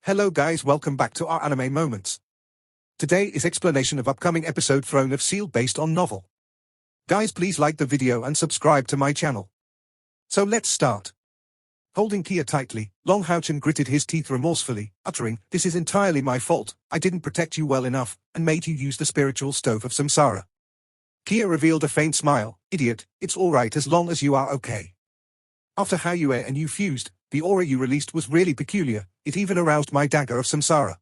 Hello guys, welcome back to our anime moments. Today is explanation of upcoming episode Throne of Steel based on novel. Guys, please like the video and subscribe to my channel. So let's start. Holding Kia tightly, Long Hao-chan gritted his teeth remorsefully, uttering, "This is entirely my fault. I didn't protect you well enough, and made you use the spiritual stove of samsara." Kia revealed a faint smile. "Idiot, it's alright as long as you are okay. After how you and you fused, the aura you released was really peculiar. It even aroused my dagger of samsara.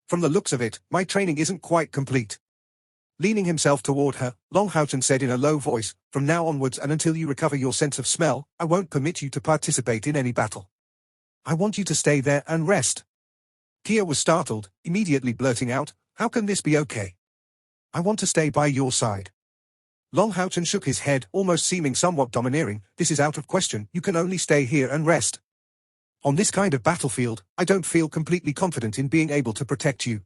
From the looks of it, my training isn't quite complete." Leaning himself toward her, Long Hao-chan said in a low voice, "From now onwards and until you recover your sense of smell, I won't permit you to participate in any battle. I want you to stay there and rest." Kia was startled, immediately blurting out, "How can this be okay? I want to stay by your side." Long Hao-chan shook his head, almost seeming somewhat domineering. "This is out of question. You can only stay here and rest. On this kind of battlefield, I don't feel completely confident in being able to protect you.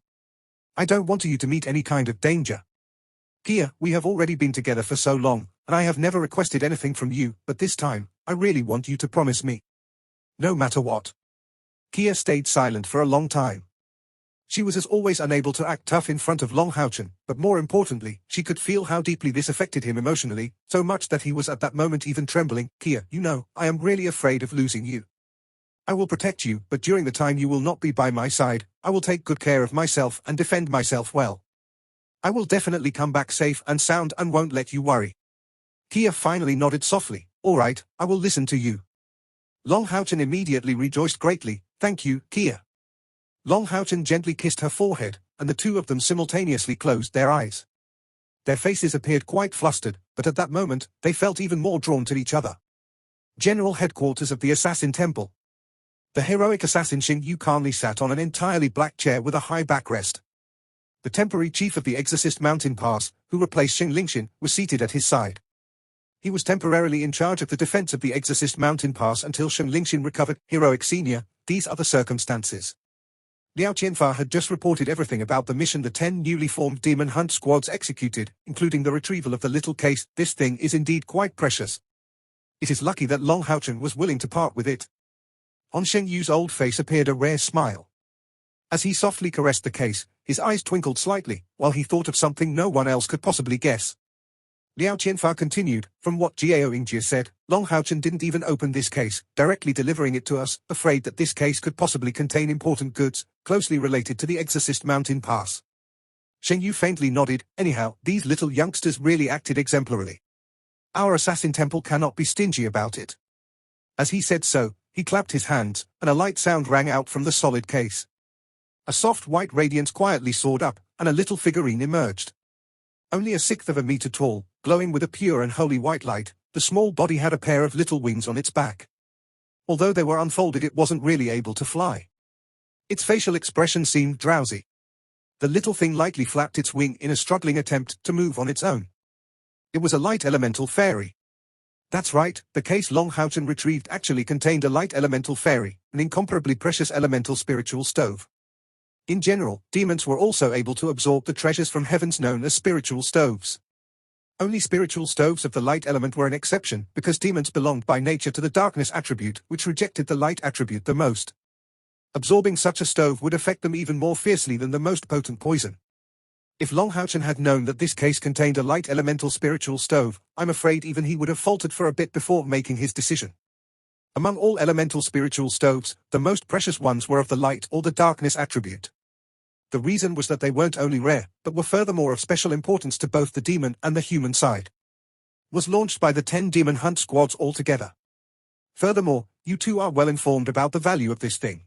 I don't want you to meet any kind of danger. Kia, we have already been together for so long, and I have never requested anything from you, but this time, I really want you to promise me. No matter what." Kia stayed silent for a long time. She was as always unable to act tough in front of Long Hao-chan, but more importantly, she could feel how deeply this affected him emotionally, so much that he was at that moment even trembling. "Kia, you know, I am really afraid of losing you. I will protect you, but during the time you will not be by my side, I will take good care of myself and defend myself well. I will definitely come back safe and sound and won't let you worry." Kia finally nodded softly. "All right, I will listen to you." Long Hao-chan immediately rejoiced greatly. "Thank you, Kia." Long Hao-chan gently kissed her forehead, and the two of them simultaneously closed their eyes. Their faces appeared quite flustered, but at that moment, they felt even more drawn to each other. General headquarters of the Assassin Temple. The heroic assassin Xing Yu calmly sat on an entirely black chair with a high backrest. The temporary chief of the Exorcist Mountain Pass, who replaced Xing Lingxin, was seated at his side. He was temporarily in charge of the defense of the Exorcist Mountain Pass until Xing Lingxin recovered. Heroic Senior, these are the circumstances. Liao Qianfa had just reported everything about the mission the 10 newly formed demon hunt squads executed, including the retrieval of the little case. "This thing is indeed quite precious. It is lucky that Long Hao-chan was willing to part with it." On Sheng Yu's old face appeared a rare smile. As he softly caressed the case, his eyes twinkled slightly, while he thought of something no one else could possibly guess. Liao Qianfa continued, "From what Jiao Yingjie said, Long Hao-chan didn't even open this case, directly delivering it to us, afraid that this case could possibly contain important goods, closely related to the Exorcist Mountain Pass." Sheng Yu faintly nodded. "Anyhow, these little youngsters really acted exemplarily. Our assassin temple cannot be stingy about it." As he said so, he clapped his hands, and a light sound rang out from the solid case. A soft white radiance quietly soared up, and a little figurine emerged. Only a sixth of a meter tall, glowing with a pure and holy white light, the small body had a pair of little wings on its back. Although they were unfolded, it wasn't really able to fly. Its facial expression seemed drowsy. The little thing lightly flapped its wing in a struggling attempt to move on its own. It was a light elemental fairy. That's right, the case Long Hao-chan retrieved actually contained a light elemental fairy, an incomparably precious elemental spiritual stove. In general, demons were also able to absorb the treasures from heavens known as spiritual stoves. Only spiritual stoves of the light element were an exception, because demons belonged by nature to the darkness attribute, which rejected the light attribute the most. Absorbing such a stove would affect them even more fiercely than the most potent poison. If Long Hao-chan had known that this case contained a light elemental spiritual stove, I'm afraid even he would have faltered for a bit before making his decision. Among all elemental spiritual stoves, the most precious ones were of the light or the darkness attribute. The reason was that they weren't only rare, but were furthermore of special importance to both the demon and the human side. Was launched by the 10 demon hunt squads altogether. Furthermore, you two are well informed about the value of this thing.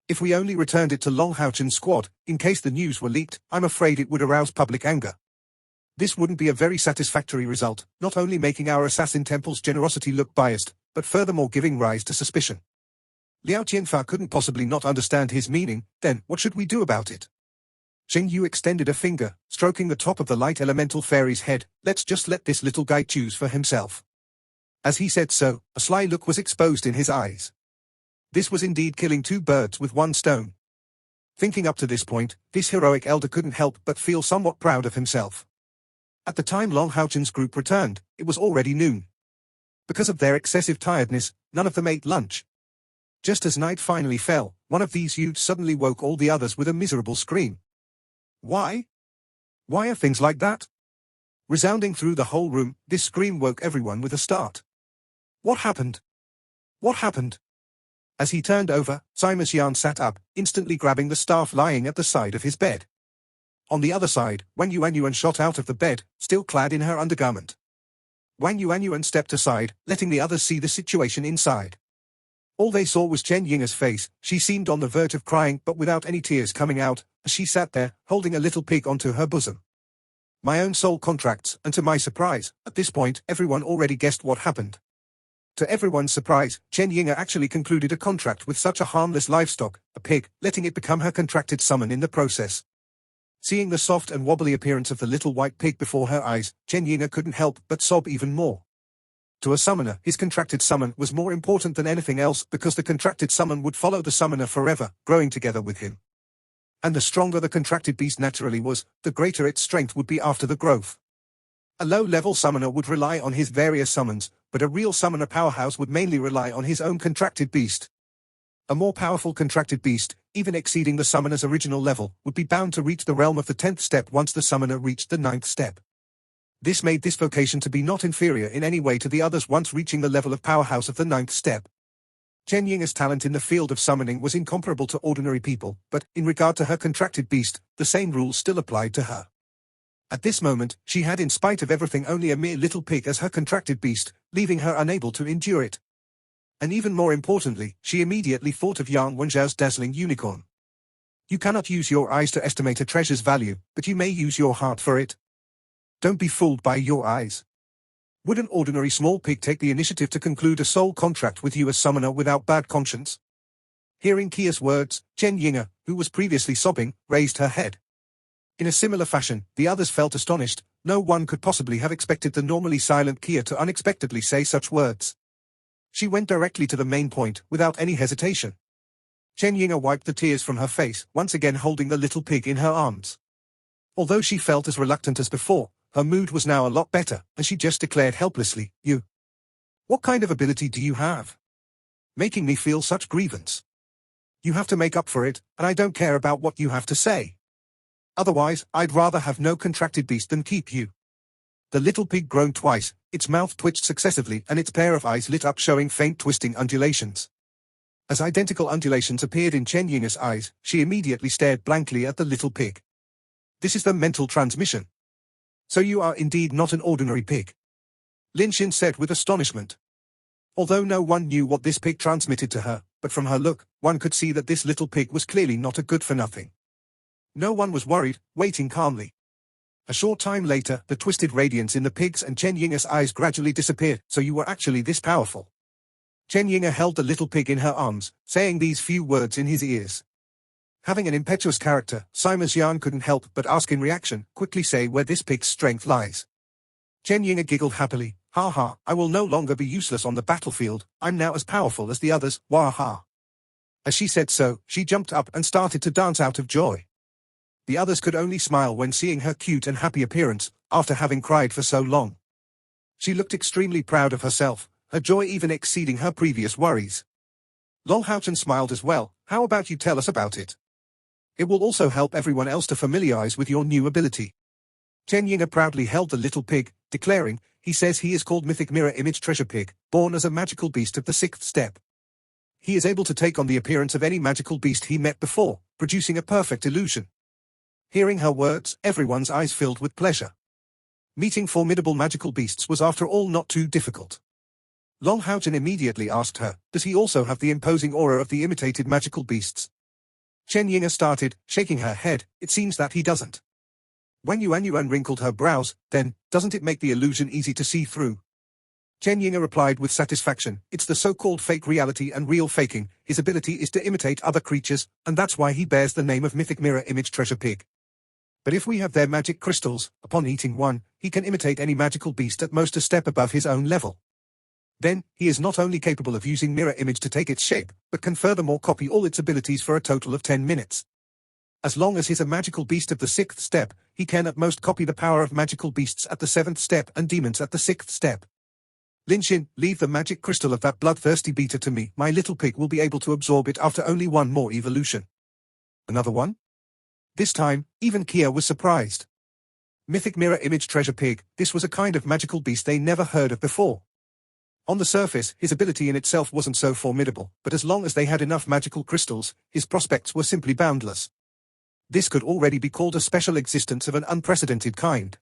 If we only returned it to Long Hao-chan's squad, in case the news were leaked, I'm afraid it would arouse public anger. This wouldn't be a very satisfactory result, not only making our assassin temple's generosity look biased, but furthermore giving rise to suspicion." Liao Qianfa couldn't possibly not understand his meaning. "Then, what should we do about it?" Sheng Yu extended a finger, stroking the top of the light elemental fairy's head. "Let's just let this little guy choose for himself." As he said so, a sly look was exposed in his eyes. This was indeed killing two birds with one stone. Thinking up to this point, this heroic elder couldn't help but feel somewhat proud of himself. At the time Long Hao-chan's group returned, it was already noon. Because of their excessive tiredness, none of them ate lunch. Just as night finally fell, one of these youths suddenly woke all the others with a miserable scream. Why? Why are things like that? Resounding through the whole room, this scream woke everyone with a start. What happened? What happened? As he turned over, Simus Jan sat up, instantly grabbing the staff lying at the side of his bed. On the other side, Wang Yuanyuan shot out of the bed, still clad in her undergarment. Wang Yuanyuan stepped aside, letting the others see the situation inside. All they saw was Chen Yinger's face. She seemed on the verge of crying but without any tears coming out, as she sat there, holding a little pig onto her bosom. My own soul contracts, and to my surprise, at this point everyone already guessed what happened. To everyone's surprise, Chen Yinger actually concluded a contract with such a harmless livestock, a pig, letting it become her contracted summon in the process. Seeing the soft and wobbly appearance of the little white pig before her eyes, Chen Yinger couldn't help but sob even more. To a summoner, his contracted summon was more important than anything else because the contracted summon would follow the summoner forever, growing together with him. And the stronger the contracted beast naturally was, the greater its strength would be after the growth. A low-level summoner would rely on his various summons, but a real summoner powerhouse would mainly rely on his own contracted beast. A more powerful contracted beast, even exceeding the summoner's original level, would be bound to reach the realm of the 10th step once the summoner reached the 9th step. This made this vocation to be not inferior in any way to the others once reaching the level of powerhouse of the 9th step. Chen Yinger's talent in the field of summoning was incomparable to ordinary people, but, in regard to her contracted beast, the same rules still applied to her. At this moment, she had in spite of everything only a mere little pig as her contracted beast, leaving her unable to endure it. And even more importantly, she immediately thought of Yang Wenzhao's dazzling unicorn. You cannot use your eyes to estimate a treasure's value, but you may use your heart for it. Don't be fooled by your eyes. Would an ordinary small pig take the initiative to conclude a soul contract with you as summoner without bad conscience? Hearing Kia's words, Chen Yinger, who was previously sobbing, raised her head. In a similar fashion, the others felt astonished. No one could possibly have expected the normally silent Kia to unexpectedly say such words. She went directly to the main point, without any hesitation. Chen Yinger wiped the tears from her face, once again holding the little pig in her arms. Although she felt as reluctant as before, her mood was now a lot better, and she just declared helplessly, "You. What kind of ability do you have? Making me feel such grievance. You have to make up for it, and I don't care about what you have to say. Otherwise, I'd rather have no contracted beast than keep you." The little pig groaned twice, its mouth twitched successively and its pair of eyes lit up showing faint twisting undulations. As identical undulations appeared in Chen Yinger's eyes, she immediately stared blankly at the little pig. This is the mental transmission. So you are indeed not an ordinary pig. Lin Xin said with astonishment. Although no one knew what this pig transmitted to her, but from her look, one could see that this little pig was clearly not a good-for-nothing. No one was worried, waiting calmly. A short time later, the twisted radiance in the pig's and Chen Yinger's eyes gradually disappeared. So you were actually this powerful. Chen Yinger held the little pig in her arms, saying these few words in his ears. Having an impetuous character, Simus Jan couldn't help but ask in reaction, quickly say where this pig's strength lies. Chen Yinger giggled happily, "Ha ha, I will no longer be useless on the battlefield, I'm now as powerful as the others, wah ha." As she said so, she jumped up and started to dance out of joy. The others could only smile when seeing her cute and happy appearance, after having cried for so long. She looked extremely proud of herself, her joy even exceeding her previous worries. Long Houchen smiled as well. "How about you tell us about it? It will also help everyone else to familiarize with your new ability." Chen Yinger proudly held the little pig, declaring, "He says he is called Mythic Mirror Image Treasure Pig, born as a magical beast of the 6th step. He is able to take on the appearance of any magical beast he met before, producing a perfect illusion." Hearing her words, everyone's eyes filled with pleasure. Meeting formidable magical beasts was after all not too difficult. Long Houchen immediately asked her, "Does he also have the imposing aura of the imitated magical beasts?" Chen Yinger started, shaking her head. "It seems that he doesn't." Wang Yuanyuan wrinkled her brows. "Then, doesn't it make the illusion easy to see through?" Chen Yinger replied with satisfaction, "It's the so-called fake reality and real faking. His ability is to imitate other creatures, and that's why he bears the name of Mythic Mirror Image Treasure Pig. But if we have their magic crystals, upon eating one, he can imitate any magical beast at most a step above his own level. Then, he is not only capable of using mirror image to take its shape, but can furthermore copy all its abilities for a total of 10 minutes. As long as he's a magical beast of the 6th step, he can at most copy the power of magical beasts at the 7th step and demons at the 6th step. Lin, leave the magic crystal of that bloodthirsty beetle to me. My little pig will be able to absorb it after only one more evolution. Another one? This time, even Kia was surprised. Mythic mirror image treasure pig, this was a kind of magical beast they never heard of before. On the surface, his ability in itself wasn't so formidable, but as long as they had enough magical crystals, his prospects were simply boundless. This could already be called a special existence of an unprecedented kind.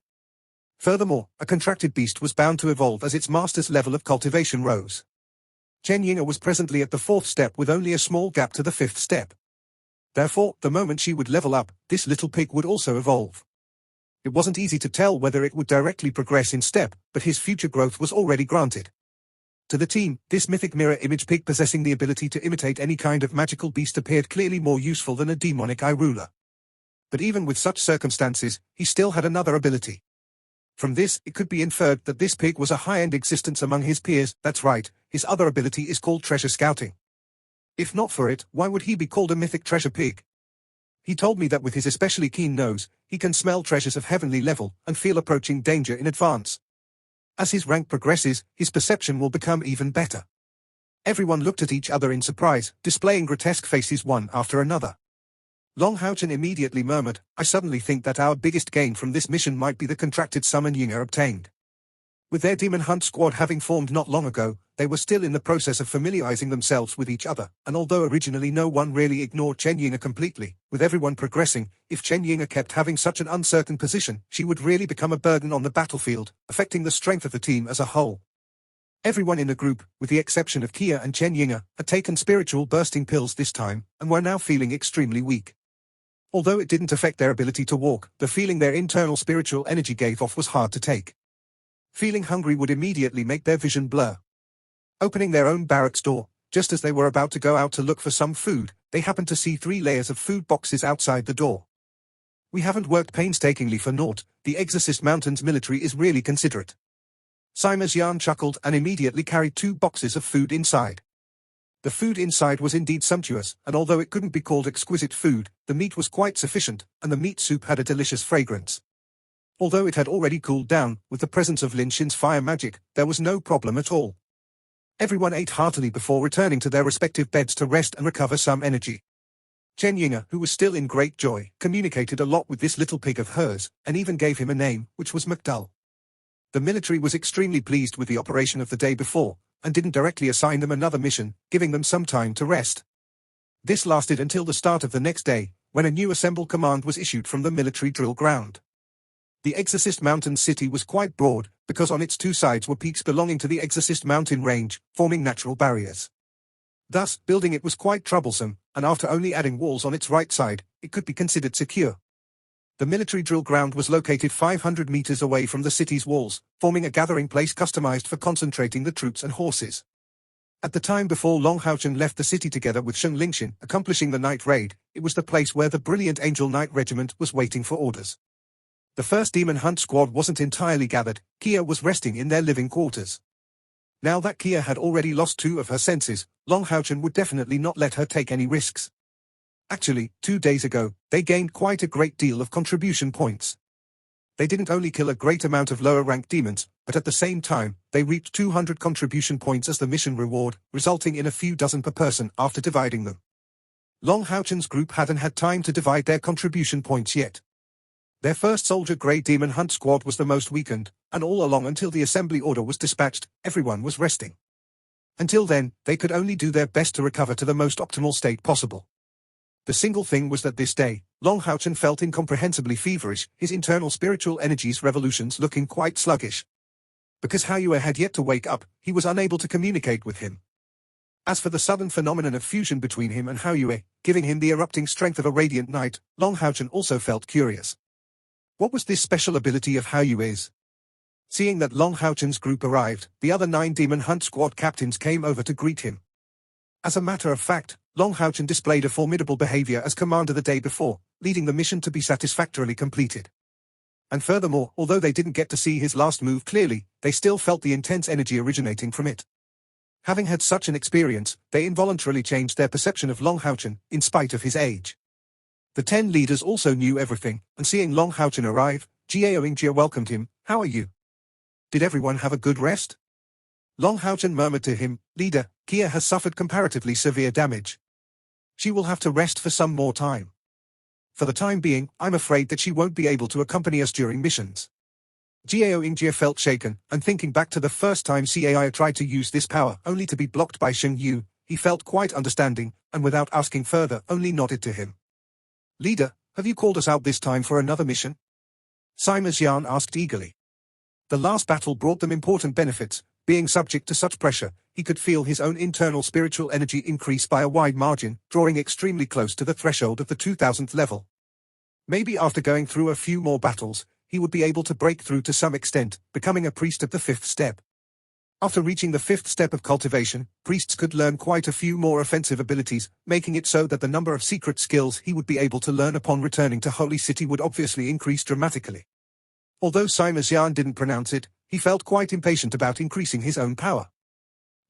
Furthermore, a contracted beast was bound to evolve as its master's level of cultivation rose. Chen Yinga was presently at the 4th step with only a small gap to the 5th step. Therefore, the moment she would level up, this little pig would also evolve. It wasn't easy to tell whether it would directly progress in step, but his future growth was already granted. To the team, this mythic mirror image pig possessing the ability to imitate any kind of magical beast appeared clearly more useful than a demonic eye ruler. But even with such circumstances, he still had another ability. From this, it could be inferred that this pig was a high-end existence among his peers. That's right, his other ability is called treasure scouting. If not for it, why would he be called a mythic treasure pig? He told me that with his especially keen nose, he can smell treasures of heavenly level and feel approaching danger in advance. As his rank progresses, his perception will become even better. Everyone looked at each other in surprise, displaying grotesque faces one after another. Long Haochen immediately murmured, I suddenly think that our biggest gain from this mission might be the contracted summon Yinga obtained. With their demon hunt squad having formed not long ago, they were still in the process of familiarizing themselves with each other, and although originally no one really ignored Chen Yinga completely, with everyone progressing, if Chen Yinga kept having such an uncertain position, she would really become a burden on the battlefield, affecting the strength of the team as a whole. Everyone in the group, with the exception of Kia and Chen Yinga, had taken spiritual bursting pills this time, and were now feeling extremely weak. Although it didn't affect their ability to walk, the feeling their internal spiritual energy gave off was hard to take. Feeling hungry would immediately make their vision blur. Opening their own barracks door, just as they were about to go out to look for some food, they happened to see 3 layers of food boxes outside the door. We haven't worked painstakingly for naught, the Exorcist Mountains military is really considerate. Sima Xian chuckled and immediately carried 2 boxes of food inside. The food inside was indeed sumptuous, and although it couldn't be called exquisite food, the meat was quite sufficient, and the meat soup had a delicious fragrance. Although it had already cooled down, with the presence of Lin Xin's fire magic, there was no problem at all. Everyone ate heartily before returning to their respective beds to rest and recover some energy. Chen Yinga, who was still in great joy, communicated a lot with this little pig of hers, and even gave him a name, which was McDull. The military was extremely pleased with the operation of the day before, and didn't directly assign them another mission, giving them some time to rest. This lasted until the start of the next day, when a new assemble command was issued from the military drill ground. The Exorcist Mountain city was quite broad, because on its 2 sides were peaks belonging to the Exorcist Mountain range, forming natural barriers. Thus, building it was quite troublesome, and after only adding walls on its right side, it could be considered secure. The military drill ground was located 500 meters away from the city's walls, forming a gathering place customized for concentrating the troops and horses. At the time before Long Haochen left the city together with Sheng Lingxin, accomplishing the night raid, it was the place where the brilliant Angel Knight Regiment was waiting for orders. The first demon hunt squad wasn't entirely gathered, Kia was resting in their living quarters. Now that Kia had already lost 2 of her senses, Long Haochen would definitely not let her take any risks. Actually, 2 days ago, they gained quite a great deal of contribution points. They didn't only kill a great amount of lower-ranked demons, but at the same time, they reaped 200 contribution points as the mission reward, resulting in a few dozen per person after dividing them. Long Haochen's group hadn't had time to divide their contribution points yet. Their first Soldier Grey Demon Hunt squad was the most weakened, and all along until the assembly order was dispatched, everyone was resting. Until then, they could only do their best to recover to the most optimal state possible. The single thing was that this day, Long Haochen felt incomprehensibly feverish, his internal spiritual energies revolutions looking quite sluggish. Because Hao Yue had yet to wake up, he was unable to communicate with him. As for the sudden phenomenon of fusion between him and Hao Yue, giving him the erupting strength of a radiant knight, Long Haochen also felt curious. What was this special ability of Hao Yue's? Seeing that Long Haochen's group arrived, the other 9 demon hunt squad captains came over to greet him. As a matter of fact, Long Haochen displayed a formidable behavior as commander the day before, leading the mission to be satisfactorily completed. And furthermore, although they didn't get to see his last move clearly, they still felt the intense energy originating from it. Having had such an experience, they involuntarily changed their perception of Long Haochen, in spite of his age. The 10 leaders also knew everything, and seeing Long Haochen arrive, Jiao Yingjia welcomed him. How are you? Did everyone have a good rest? Long Haochen murmured to him, "Leader, Kia has suffered comparatively severe damage. She will have to rest for some more time. For the time being, I'm afraid that she won't be able to accompany us during missions." Jiao Yingjie felt shaken, and thinking back to the first time Cai tried to use this power only to be blocked by Sheng Yu, he felt quite understanding, and without asking further only nodded to him. "Leader, have you called us out this time for another mission?" Sima Xian asked eagerly. The last battle brought them important benefits. Being subject to such pressure, he could feel his own internal spiritual energy increase by a wide margin, drawing extremely close to the threshold of the 2000th level. Maybe after going through a few more battles, he would be able to break through to some extent, becoming a priest of the 5th step. After reaching the 5th step of cultivation, priests could learn quite a few more offensive abilities, making it so that the number of secret skills he would be able to learn upon returning to Holy City would obviously increase dramatically. Although Sima Xian didn't pronounce it, he felt quite impatient about increasing his own power.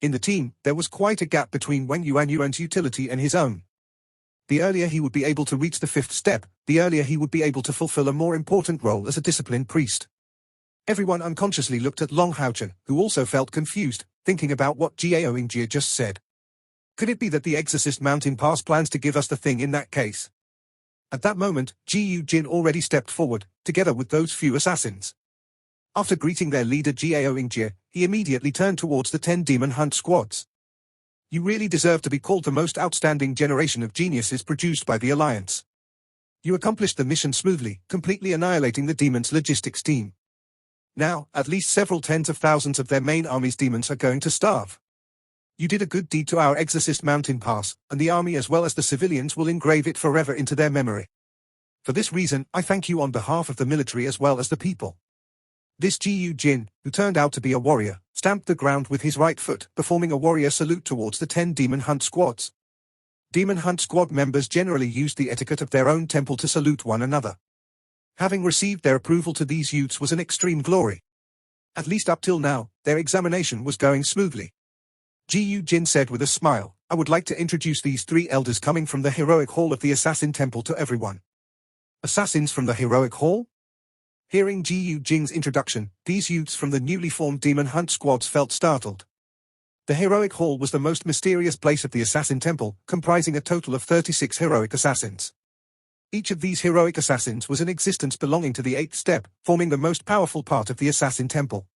In the team, there was quite a gap between Wang Yuan's utility and his own. The earlier he would be able to reach the 5th step, the earlier he would be able to fulfill a more important role as a disciplined priest. Everyone unconsciously looked at Long Haochen, who also felt confused, thinking about what Jiao Yingjie just said. Could it be that the Exorcist Mountain Pass plans to give us the thing in that case? At that moment, Ji Yujin already stepped forward, together with those few assassins. After greeting their leader Jiao Yingjie, he immediately turned towards the 10 demon hunt squads. "You really deserve to be called the most outstanding generation of geniuses produced by the Alliance. You accomplished the mission smoothly, completely annihilating the demons' logistics team. Now, at least several tens of thousands of their main army's demons are going to starve. You did a good deed to our Exorcist Mountain Pass, and the army as well as the civilians will engrave it forever into their memory. For this reason, I thank you on behalf of the military as well as the people." This Ji Yujin, who turned out to be a warrior, stamped the ground with his right foot, performing a warrior salute towards the 10 demon hunt squads. Demon hunt squad members generally used the etiquette of their own temple to salute one another. Having received their approval to these youths was an extreme glory. At least up till now, their examination was going smoothly. Ji Yujin said with a smile, "I would like to introduce these 3 elders coming from the heroic hall of the Assassin Temple to everyone." Assassins from the heroic hall? Hearing Ji Yujin's introduction, these youths from the newly formed demon hunt squads felt startled. The heroic hall was the most mysterious place of the Assassin Temple, comprising a total of 36 heroic assassins. Each of these heroic assassins was an existence belonging to the 8th step, forming the most powerful part of the Assassin Temple.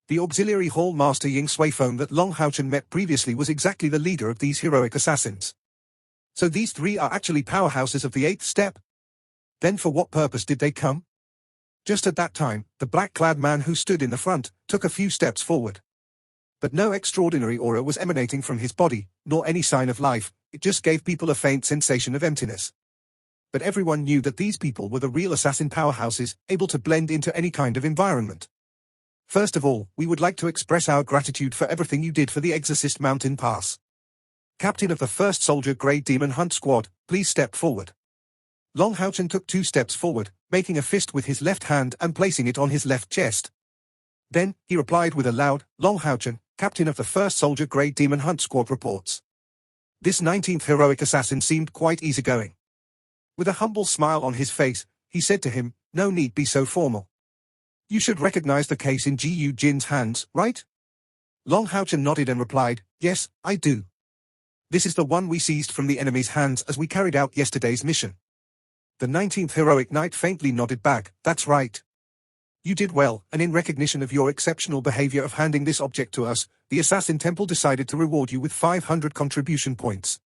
The auxiliary hall master Ying Suifeng that Long Haochen met previously was exactly the leader of these heroic assassins. So these 3 are actually powerhouses of the 8th step? Then for what purpose did they come? Just at that time, the black-clad man who stood in the front took a few steps forward. But no extraordinary aura was emanating from his body, nor any sign of life, it just gave people a faint sensation of emptiness. But everyone knew that these people were the real assassin powerhouses, able to blend into any kind of environment. "First of all, we would like to express our gratitude for everything you did for the Exorcist Mountain Pass. Captain of the 1st Soldier Grade Demon Hunt Squad, please step forward." Long Haochen took 2 steps forward, making a fist with his left hand and placing it on his left chest. Then, he replied with a loud, "Long Haochen, Captain of the 1st Soldier Grade Demon Hunt Squad reports." This 19th heroic assassin seemed quite easygoing. With a humble smile on his face, he said to him, "No need be so formal. You should recognize the case in Ji Yujin's hands, right?" Long Haochen nodded and replied, "Yes, I do. This is the one we seized from the enemy's hands as we carried out yesterday's mission." The 19th heroic knight faintly nodded back, "That's right. You did well, and in recognition of your exceptional behavior of handing this object to us, the Assassin Temple decided to reward you with 500 contribution points.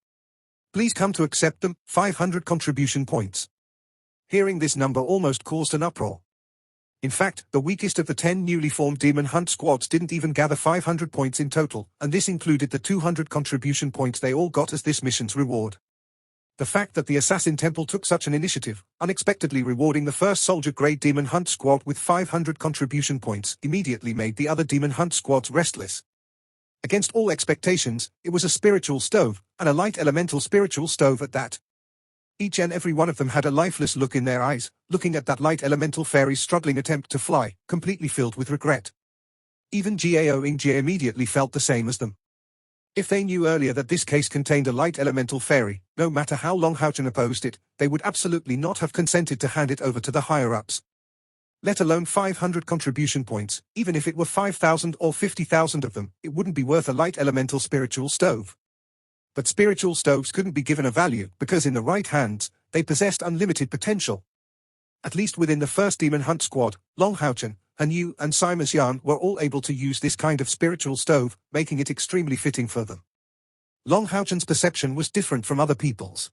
Please come to accept them, 500 contribution points." Hearing this number almost caused an uproar. In fact, the weakest of the 10 newly formed demon hunt squads didn't even gather 500 points in total, and this included the 200 contribution points they all got as this mission's reward. The fact that the Assassin Temple took such an initiative, unexpectedly rewarding the 1st Soldier Grade Demon Hunt Squad with 500 contribution points, immediately made the other demon hunt squads restless. Against all expectations, it was a spiritual stove, and a light elemental spiritual stove at that. Each and every one of them had a lifeless look in their eyes, looking at that light elemental fairy's struggling attempt to fly, completely filled with regret. Even Jiao Yingjie immediately felt the same as them. If they knew earlier that this case contained a light elemental fairy, no matter how Long Haochen opposed it, they would absolutely not have consented to hand it over to the higher-ups. Let alone 500 contribution points. Even if it were 5,000 or 50,000 of them, it wouldn't be worth a light elemental spiritual stove. But spiritual stoves couldn't be given a value, because in the right hands, they possessed unlimited potential. At least within the first Demon Hunt squad, Long Houchen, Hanyu and Simas Yan were all able to use this kind of spiritual stove, making it extremely fitting for them. Long Houchen's perception was different from other people's.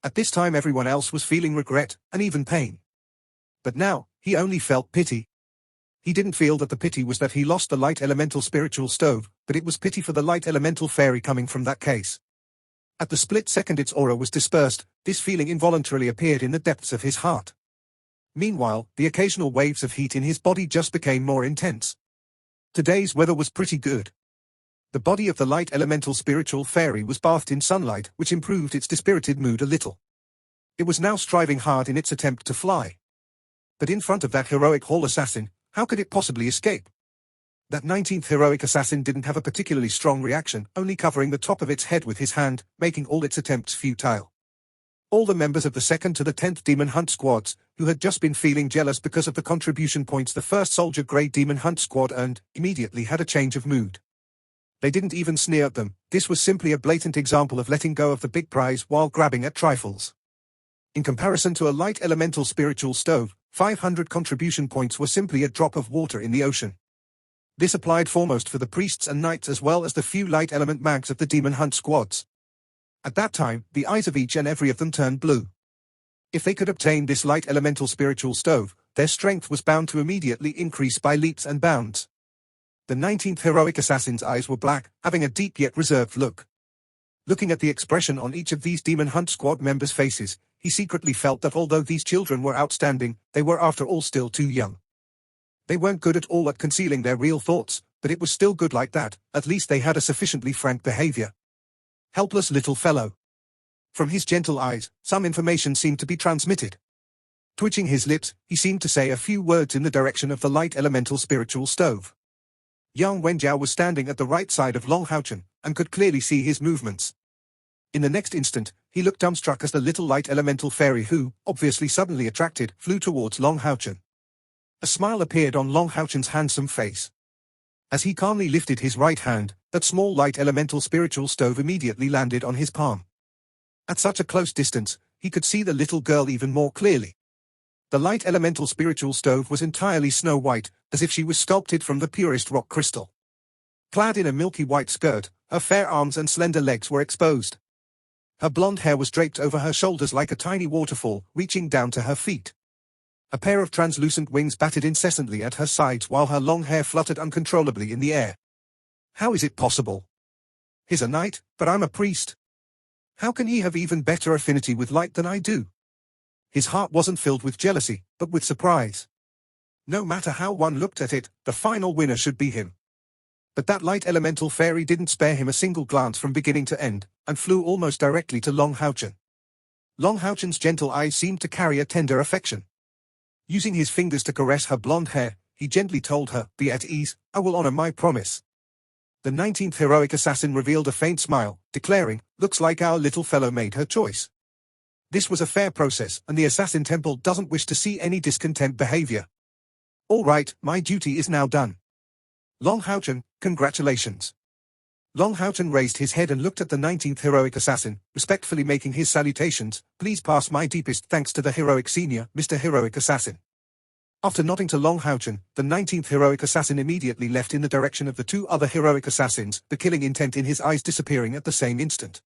At this time everyone else was feeling regret, and even pain. But now, he only felt pity. He didn't feel that the pity was that he lost the light elemental spiritual stove, but it was pity for the light elemental fairy coming from that case. At the split second its aura was dispersed, this feeling involuntarily appeared in the depths of his heart. Meanwhile, the occasional waves of heat in his body just became more intense. Today's weather was pretty good. The body of the light elemental spiritual fairy was bathed in sunlight, which improved its dispirited mood a little. It was now striving hard in its attempt to fly. But in front of that heroic hall assassin, how could it possibly escape? That 19th heroic assassin didn't have a particularly strong reaction, only covering the top of its head with his hand, making all its attempts futile. All the members of the 2nd to the 10th Demon Hunt squads, who had just been feeling jealous because of the contribution points the first Soldier Grade Demon Hunt squad earned, immediately had a change of mood. They didn't even sneer at them, this was simply a blatant example of letting go of the big prize while grabbing at trifles. In comparison to a light elemental spiritual stove, 500 contribution points were simply a drop of water in the ocean. This applied foremost for the priests and knights as well as the few light element mags of the Demon Hunt squads. At that time, the eyes of each and every of them turned blue. If they could obtain this light elemental spiritual stove, their strength was bound to immediately increase by leaps and bounds. The 19th heroic assassin's eyes were black, having a deep yet reserved look. Looking at the expression on each of these Demon Hunt squad members' faces, he secretly felt that although these children were outstanding, they were after all still too young. They weren't good at all at concealing their real thoughts, but it was still good like that, at least they had a sufficiently frank behavior. Helpless little fellow. From his gentle eyes, some information seemed to be transmitted. Twitching his lips, he seemed to say a few words in the direction of the light elemental spiritual stove. Yang Wenjiao was standing at the right side of Long Houchen, and could clearly see his movements. In the next instant, he looked dumbstruck as the little light elemental fairy who, obviously suddenly attracted, flew towards Long Houchen. A smile appeared on Long Houchen's handsome face. As he calmly lifted his right hand, that small light elemental spiritual stove immediately landed on his palm. At such a close distance, he could see the little girl even more clearly. The light elemental spiritual stove was entirely snow white, as if she was sculpted from the purest rock crystal. Clad in a milky white skirt, her fair arms and slender legs were exposed. Her blonde hair was draped over her shoulders like a tiny waterfall, reaching down to her feet. A pair of translucent wings batted incessantly at her sides while her long hair fluttered uncontrollably in the air. How is it possible? He's a knight, but I'm a priest. How can he have even better affinity with light than I do? His heart wasn't filled with jealousy, but with surprise. No matter how one looked at it, the final winner should be him. But that light elemental fairy didn't spare him a single glance from beginning to end, and flew almost directly to Long Houchen. Long Houchen's gentle eyes seemed to carry a tender affection. Using his fingers to caress her blonde hair, he gently told her, "Be at ease, I will honor my promise." The 19th heroic assassin revealed a faint smile, declaring, "Looks like our little fellow made her choice." This was a fair process, and the Assassin Temple doesn't wish to see any discontent behavior. All right, my duty is now done. Long Houchen, congratulations. Long Houchen raised his head and looked at the 19th heroic assassin, respectfully making his salutations. "Please pass my deepest thanks to the heroic senior, Mr. Heroic Assassin." After nodding to Long Houchen, the 19th heroic assassin immediately left in the direction of the two other heroic assassins, the killing intent in his eyes disappearing at the same instant.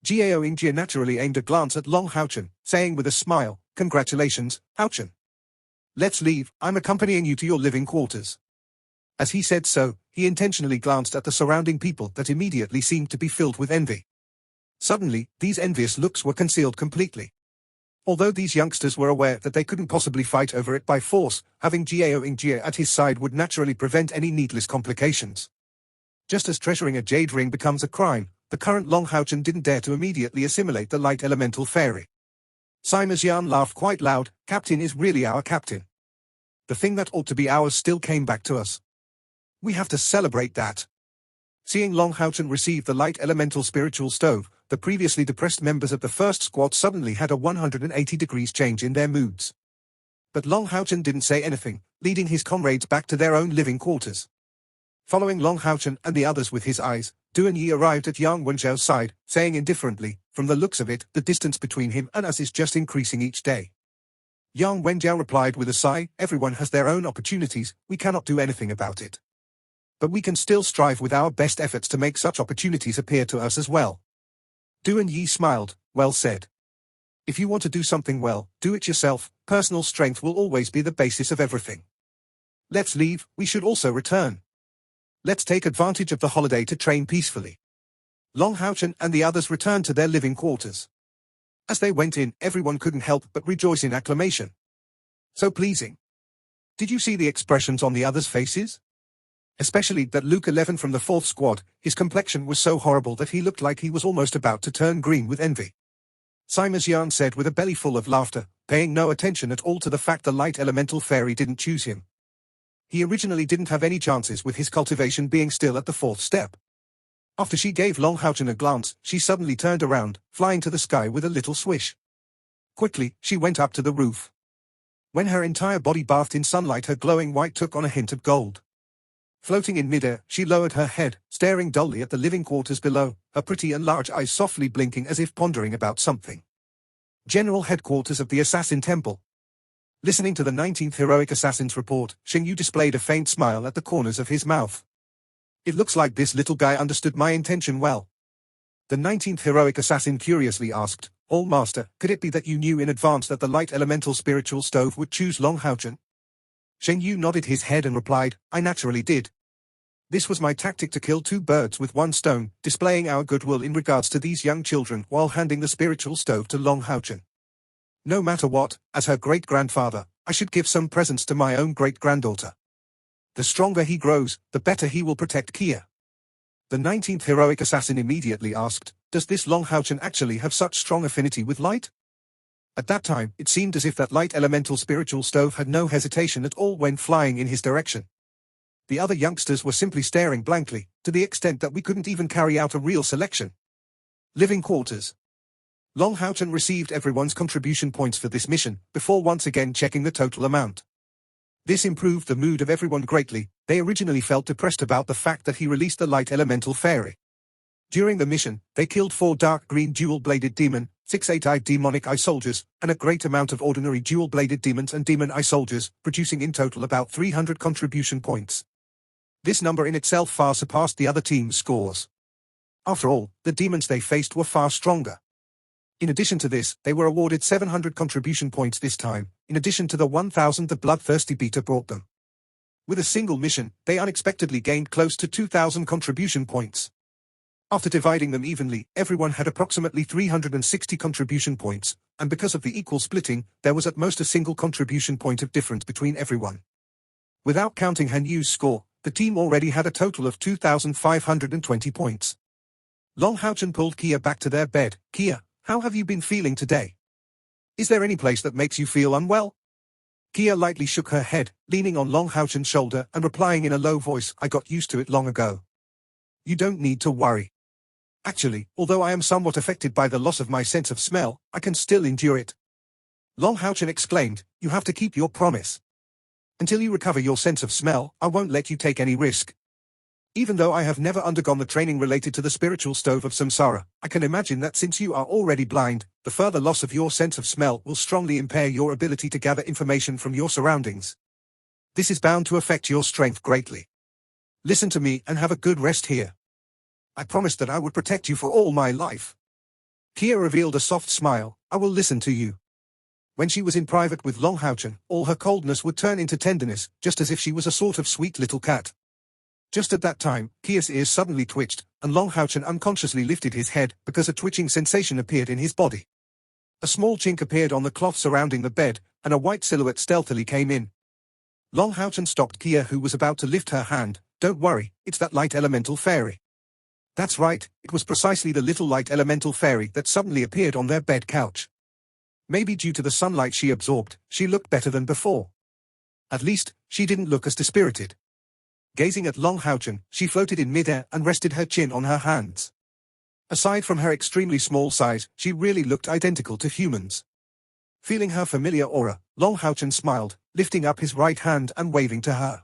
Jiao Yingjie naturally aimed a glance at Long Houchen, saying with a smile, "Congratulations, Houchen. Let's leave, I'm accompanying you to your living quarters." As he said so, he intentionally glanced at the surrounding people that immediately seemed to be filled with envy. Suddenly, these envious looks were concealed completely. Although these youngsters were aware that they couldn't possibly fight over it by force, having Jiao Yingjie at his side would naturally prevent any needless complications. Just as treasuring a jade ring becomes a crime, the current Long Houchen didn't dare to immediately assimilate the light elemental fairy. Simas Yan laughed quite loud. "Captain is really our captain. The thing that ought to be ours still came back to us. We have to celebrate that." Seeing Long Houchen receive the light elemental spiritual stove, the previously depressed members of the first squad suddenly had a 180 degrees change in their moods. But Long Haochen didn't say anything, leading his comrades back to their own living quarters. Following Long Haochen and the others with his eyes, Duan Yi arrived at Yang Wenjiao's side, saying indifferently, "From the looks of it, the distance between him and us is just increasing each day." Yang Wenjiao replied with a sigh, "Everyone has their own opportunities, we cannot do anything about it. But we can still strive with our best efforts to make such opportunities appear to us as well." Duan Yi smiled, "Well said. If you want to do something well, do it yourself. Personal strength will always be the basis of everything. Let's leave, we should also return. Let's take advantage of the holiday to train peacefully." Long Haochen and the others returned to their living quarters. As they went in, everyone couldn't help but rejoice in acclamation. So pleasing. Did you see the expressions on the others' faces? Especially that Luke 11 from the 4th squad, his complexion was so horrible that he looked like he was almost about to turn green with envy. Sima Xian said with a belly full of laughter, paying no attention at all to the fact the light elemental fairy didn't choose him. He originally didn't have any chances with his cultivation being still at the 4th step. After she gave Long Haochen a glance, she suddenly turned around, flying to the sky with a little swish. Quickly, she went up to the roof. When her entire body bathed in sunlight, her glowing white took on a hint of gold. Floating in midair, she lowered her head, staring dully at the living quarters below, her pretty and large eyes softly blinking as if pondering about something. General Headquarters of the Assassin Temple. Listening to the 19th Heroic Assassin's report, Xing Yu displayed a faint smile at the corners of his mouth. "It looks like this little guy understood my intention well." The 19th Heroic Assassin curiously asked, "All Master, could it be that you knew in advance that the light elemental spiritual stove would choose Long Haochen?" Xing Yu nodded his head and replied, "I naturally did. This was my tactic to kill two birds with one stone, displaying our goodwill in regards to these young children while handing the spiritual stove to Long Haochen. No matter what, as her great-grandfather, I should give some presents to my own great-granddaughter. The stronger he grows, the better he will protect Kia." The 19th Heroic Assassin immediately asked, "Does this Long Haochen actually have such strong affinity with light?" At that time, it seemed as if that light elemental spiritual stove had no hesitation at all when flying in his direction. The other youngsters were simply staring blankly, to the extent that we couldn't even carry out a real selection. Living quarters. Long Haochen received everyone's contribution points for this mission, before once again checking the total amount. This improved the mood of everyone greatly. They originally felt depressed about the fact that he released the light elemental fairy. During the mission, they killed 4 dark green dual-bladed demon, 6 8-eyed demonic eye soldiers, and a great amount of ordinary dual-bladed demons and demon eye soldiers, producing in total about 300 contribution points. This number in itself far surpassed the other team's scores. After all, the demons they faced were far stronger. In addition to this, they were awarded 700 contribution points this time, in addition to the 1,000 the bloodthirsty beta brought them. With a single mission, they unexpectedly gained close to 2,000 contribution points. After dividing them evenly, everyone had approximately 360 contribution points, and because of the equal splitting, there was at most a single contribution point of difference between everyone. Without counting Han Yu's score, the team already had a total of 2,520 points. Long Haochen pulled Kia back to their bed. "Kia, how have you been feeling today? Is there any place that makes you feel unwell?" Kia lightly shook her head, leaning on Long Haochen's shoulder and replying in a low voice, "I got used to it long ago. You don't need to worry. Actually, although I am somewhat affected by the loss of my sense of smell, I can still endure it." Long Haochen exclaimed, "You have to keep your promise. Until you recover your sense of smell, I won't let you take any risk. Even though I have never undergone the training related to the spiritual stove of samsara, I can imagine that since you are already blind, the further loss of your sense of smell will strongly impair your ability to gather information from your surroundings. This is bound to affect your strength greatly. Listen to me and have a good rest here. I promised that I would protect you for all my life." Kia revealed a soft smile, "I will listen to you." When she was in private with Long Haochen, all her coldness would turn into tenderness, just as if she was a sort of sweet little cat. Just at that time, Kia's ears suddenly twitched, and Long Haochen unconsciously lifted his head because a twitching sensation appeared in his body. A small chink appeared on the cloth surrounding the bed, and a white silhouette stealthily came in. Long Haochen stopped Kia, who was about to lift her hand. "Don't worry, it's that light elemental fairy." That's right, it was precisely the little light elemental fairy that suddenly appeared on their bed couch. Maybe due to the sunlight she absorbed, she looked better than before. At least, she didn't look as dispirited. Gazing at Long Haochen, she floated in midair and rested her chin on her hands. Aside from her extremely small size, she really looked identical to humans. Feeling her familiar aura, Long Haochen smiled, lifting up his right hand and waving to her.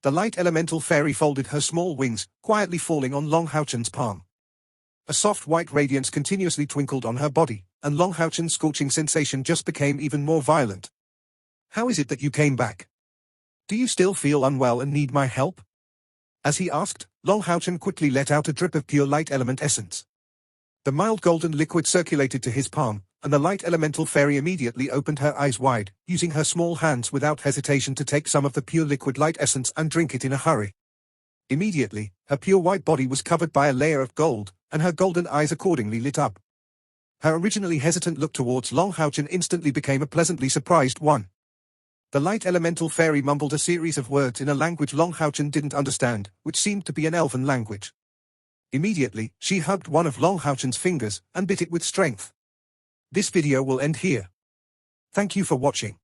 The light elemental fairy folded her small wings, quietly falling on Long Haochen's palm. A soft white radiance continuously twinkled on her body, and Long Haochen's scorching sensation just became even more violent. "How is it that you came back? Do you still feel unwell and need my help?" As he asked, Long Haochen quickly let out a drip of pure light element essence. The mild golden liquid circulated to his palm, and the light elemental fairy immediately opened her eyes wide, using her small hands without hesitation to take some of the pure liquid light essence and drink it in a hurry. Immediately, her pure white body was covered by a layer of gold, and her golden eyes accordingly lit up. Her originally hesitant look towards Long Haochen instantly became a pleasantly surprised one. The light elemental fairy mumbled a series of words in a language Long Haochen didn't understand, which seemed to be an elfin language. Immediately, she hugged one of Long Haochen's fingers and bit it with strength. This video will end here. Thank you for watching.